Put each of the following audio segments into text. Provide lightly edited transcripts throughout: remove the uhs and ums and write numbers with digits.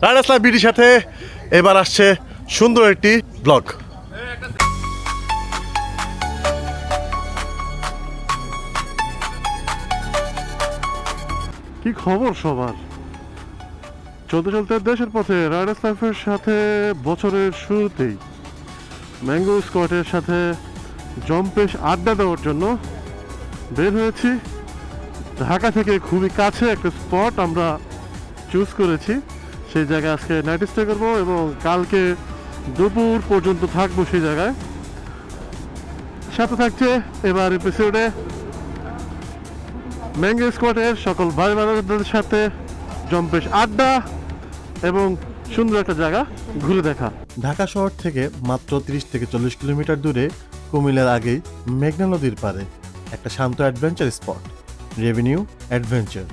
রায়হান ইসলাম বিডির সাথে এবার আসছে সুন্দর একটি ব্লগ। কি খবর সবার? চলতে চলতে দেশের পথে রায়হান ইসলামের সাথে বছরের শুরুতেই ম্যাঙ্গো স্কোয়াডের সাথে জম্পেশ আড্ডা দেওয়ার জন্য বের হয়েছি। ঢাকা থেকে খুবই কাছে একটা স্পট আমরা চুজ করেছি, সেই জায়গায় আজকে নাইট স্টে করবো এবং কালকে দুপুর পর্যন্ত থাকবো সেই জায়গায়। সাথে থাকছে এবার এপিসোডে ম্যাঙ্গো স্কোয়াডের সকল ভাই বোনদের সাথে জম্পেশ আড্ডা এবং সুন্দর একটা জায়গা ঘুরে দেখা। ঢাকা শহর থেকে মাত্র 30 থেকে 40 কিলোমিটার দূরে কুমিল্লার আগেই মেঘনা নদীর পাড়ে একটা শান্ত অ্যাডভেঞ্চার স্পট, রেভিনিউ অ্যাডভেঞ্চার।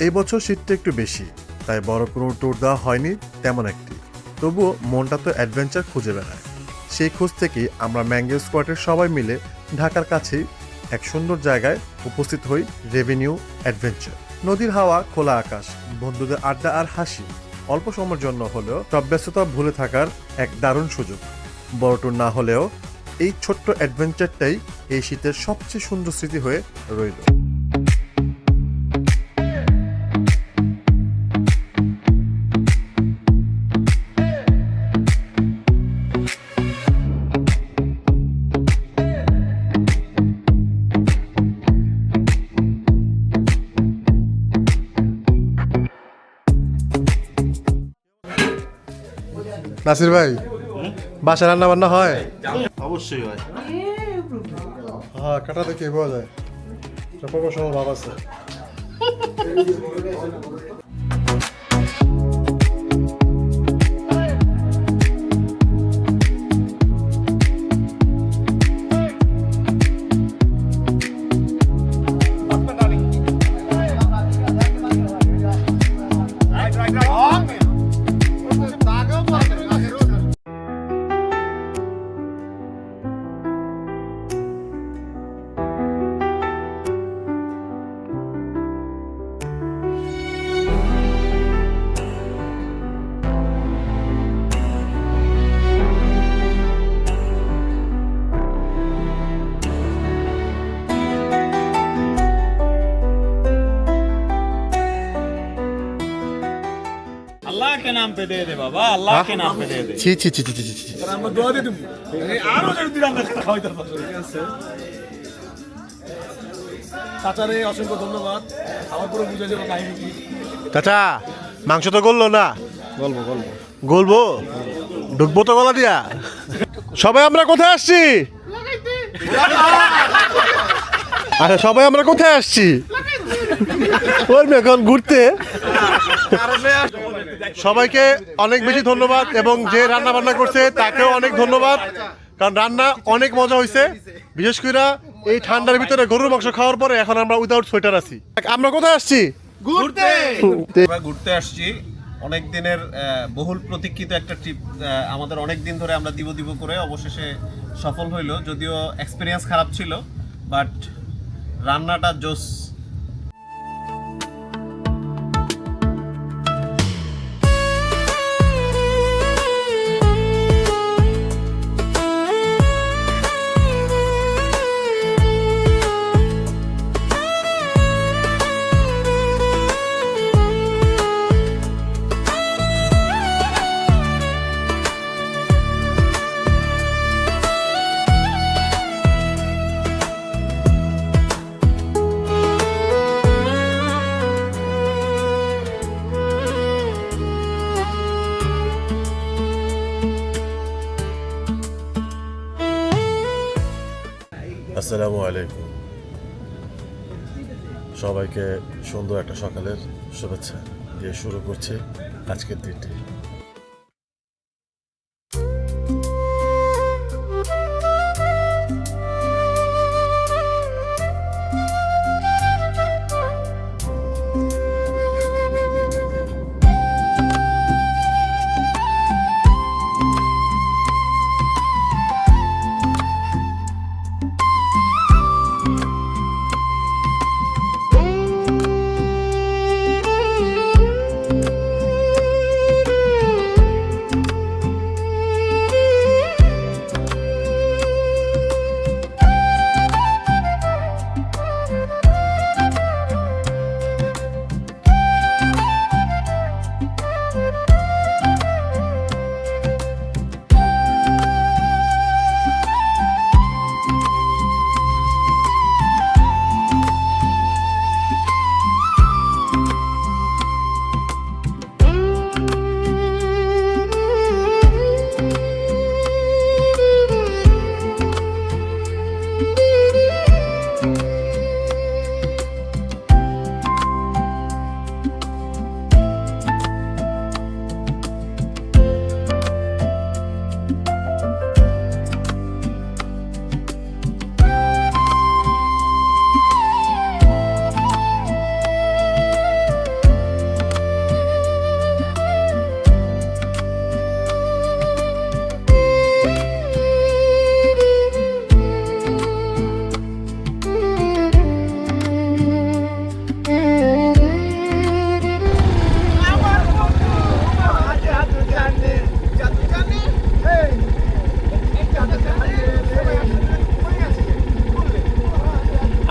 এই বছর শীতটা একটু বেশি, তাই বড় কোনো ট্যুর দেওয়া হয়নি তেমন একটি, তবুও মনটা তো অ্যাডভেঞ্চার খুঁজে বেড়ায়। সেই খোঁজ থেকেই আমরা ম্যাঙ্গো স্কোয়াডের সবাই মিলে ঢাকার কাছেই এক সুন্দর জায়গায় উপস্থিত হই, রেভিনিউ অ্যাডভেঞ্চার। নদীর হাওয়া, খোলা আকাশ, বন্ধুদের আড্ডা আর হাসি, অল্প সময়ের জন্য হলেও সব ব্যস্ততা ভুলে থাকার এক দারুণ সুযোগ। বড় ট্যুর না হলেও এই ছোট্ট অ্যাডভেঞ্চারটাই এই শীতের সবচেয়ে সুন্দর স্মৃতি হয়ে রইল। নাসির ভাই, বাসা রান্না বান্না হয়? অবশ্যই হয়। হ্যাঁ, কাটা দেখে পাওয়া যায়, প্রফেশনাল ভাব আছে। अल्लाह के नाम पे दे दे बाबा, अल्लाह के नाम पे दे दे। ছি ছি ছি ছি ছি ছি। আমরা দোয়া দিয়ে দেব। আরো যদি দিন আমরা খাওয়াইতে পারবো। ঠিক আছে। চাচারে অসংখ্য ধন্যবাদ। আমার পুরো বুঝে যাবো কাহিনী কি। চাচা, মাংস তো গললো না? গলবো? ঢুকবো তো গলা দিয়া। সবাই আমরা কোথায় আসছি? আচ্ছা, সবাই আমরা কোথায় আসছি? এখন ঘুরতে। সবাইকে অনেক বেশি ধন্যবাদ এবং যে রান্না বান্না করছে তাকেও অনেক ধন্যবাদ, কারণ রান্না অনেক মজা হয়েছে। বিশেষ করে এই ঠান্ডার ভিতরে গরুর মাংস খাওয়ার পরে এখন আমরা উইদাউট সোয়েটার আছি। আমরা কোথায় আসছি? ঘুরতে। আমরা ঘুরতে আসছি। অনেক দিনের বহুল প্রতীক্ষিত একটা ট্রিপ, আমাদের অনেক দিন ধরে আমরা দিব করে অবশেষে সফল হইলো। যদিও এক্সপিরিয়েন্স খারাপ ছিল, বাট রান্নাটা জোস। আসসালামু আলাইকুম, সবাইকে সুন্দর একটা সকালের শুভেচ্ছা দিয়ে শুরু করছি আজকের দিনটি।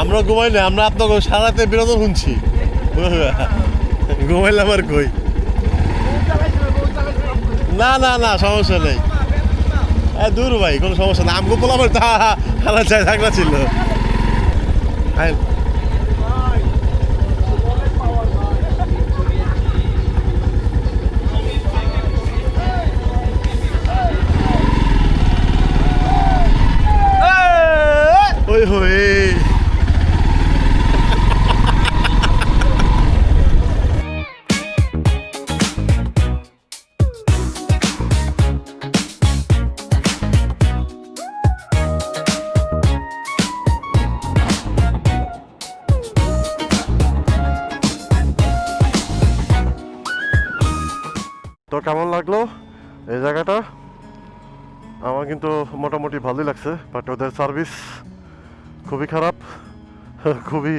আমরা ঘুমাই না, আমরা আপনাকে সারাতে বিনোদন শুনছি। ঘুমাইলাম আর কই? না না না, সমস্যা নেই। দূর ভাই, কোনো সমস্যা না। আমগো বলা আমার হারা চাই থাকলা ছিল। ওই হয়ে তো কেমন লাগলো এই জায়গাটা? আমার কিন্তু মোটামুটি ভালোই লাগছে, বাট ওদের সার্ভিস খুবই খারাপ, খুবই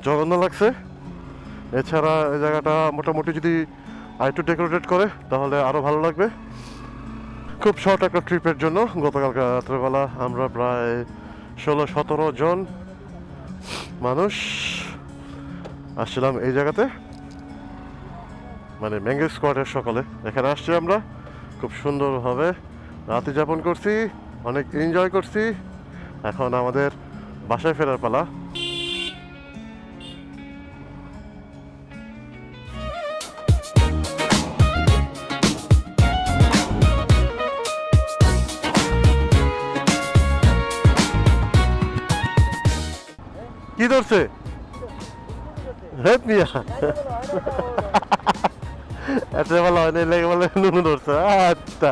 জঘন্য লাগছে। এছাড়া এই জায়গাটা মোটামুটি যদি আরেকটু ডেকোরেটেড করে তাহলে আরও ভালো লাগবে। খুব শর্ট একটা ট্রিপের জন্য গতকালকে রাত্রেবেলা আমরা প্রায় 16-17 জন মানুষ আসছিলাম এই জায়গাতে, মানে ম্যাঙ্গো স্কোয়াডের সকলে এখানে আসছি। আমরা খুব সুন্দরভাবে রাতে যাপন করছি, অনেক এনজয় করছি। এখন আমাদের বাসায় ফেরার পালা। কি ধরছে? হেট মিয়া, এত ভালো হয় না, লেগে বলে নুনু ধরছে। আচ্ছা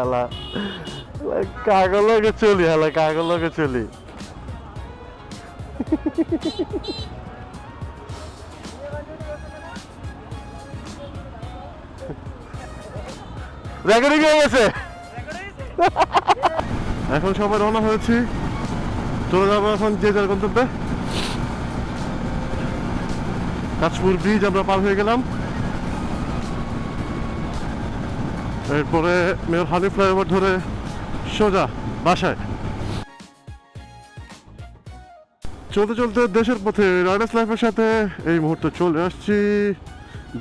কাগজ লগে চলি, হ্যাঁ কাগজ লগে চলি। রেকর্ডিং হয়ে গেছে। এখন সবাই রওনা হয়েছি, চলে যাবো এখন যে যার গন্তব্যে। কাশপুর ব্রিজ আমরা পার হয়ে গেলাম, এরপরে মেয়র হানি ফ্লাইওভার ধরে সোজা বাসায়। চলতে চলতে দেশের পথে রাইডার্স লাইফের সাথে এই মুহূর্তে চলে আসছি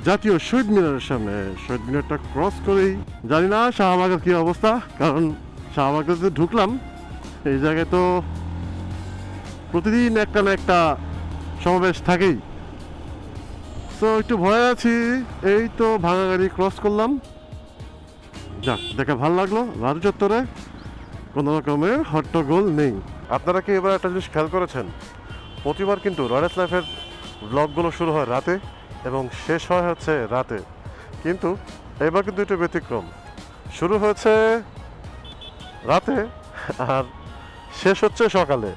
জাতীয় শহীদ মিনারের সামনে। শহীদ মিনারটা ক্রস করেই জানি না শাহবাগের কী অবস্থা, কারণ শাহবাগে ঢুকলাম এই জায়গায় তো প্রতিদিন একটা না একটা সমাবেশ থাকেই। তো একটু ভয় আছি। এই তো ভাঙা গাড়ি ক্রস করলাম, যাক দেখে ভালো লাগলো। রাজু চত্বরে কোনো রকমের হট্টগোল নেই। আপনারা কি এবার একটা জিনিস খেয়াল করেছেন? প্রতিবার কিন্তু রাইডার্স লাইফের ব্লগগুলো শুরু হয় রাতে এবং শেষ হয় হচ্ছে রাতে, কিন্তু এবার কিন্তু একটু ব্যতিক্রম। শুরু হয়েছে রাতে আর শেষ হচ্ছে সকালে।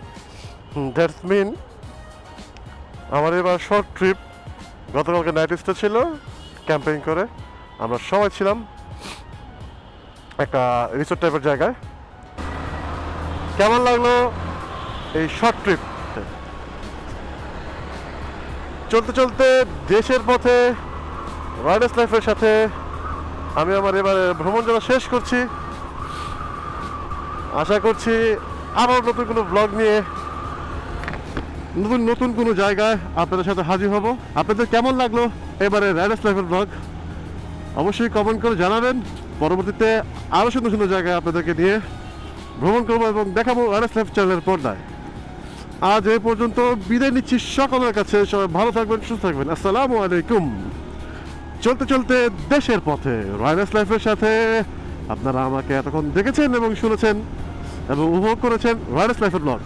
দ্যাটস মিন আমার এবার শর্ট ট্রিপ। গতকালকে নাইট স্টে ছিল, ক্যাম্পেইন করে আমরা সবাই ছিলাম একটা রিসোর্ট টাইপের জায়গায়। কেমন লাগলো এই শর্ট ট্রিপ? চলতে চলতে দেশের পথে রাইডার্স লাইফের সাথে আমি আমার এবারে ভ্রমণ যাত্রা শেষ করছি। আশা করছি আবার নতুন কোনো ব্লগ নিয়ে নতুন কোনো জায়গায় আপনাদের সাথে হাজির হব। আপনাদের কেমন লাগলো এবারে রাইডার্স লাইফের ব্লগ অবশ্যই কমেন্ট করে জানাবেন। পরবর্তীতে আরও সুন্দর সুন্দর জায়গায় আপনাদেরকে নিয়ে ভ্রমণ করবো এবং দেখাবো রাইডার্স লাইফ চ্যানেলের পর্দায়। আজ এই পর্যন্ত বিদায় নিচ্ছি সকলের কাছে। সবাই ভালো থাকবেন, সুস্থ থাকবেন। আসসালামু আলাইকুম। চলতে চলতে দেশের পথে রাইডার্স লাইফের সাথে আপনারা আমাকে এতক্ষণ দেখেছেন এবং শুনেছেন এবং উপভোগ করেছেন রাইডার্স লাইফের ব্লগ।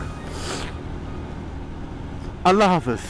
আল্লাহ হাফেজ।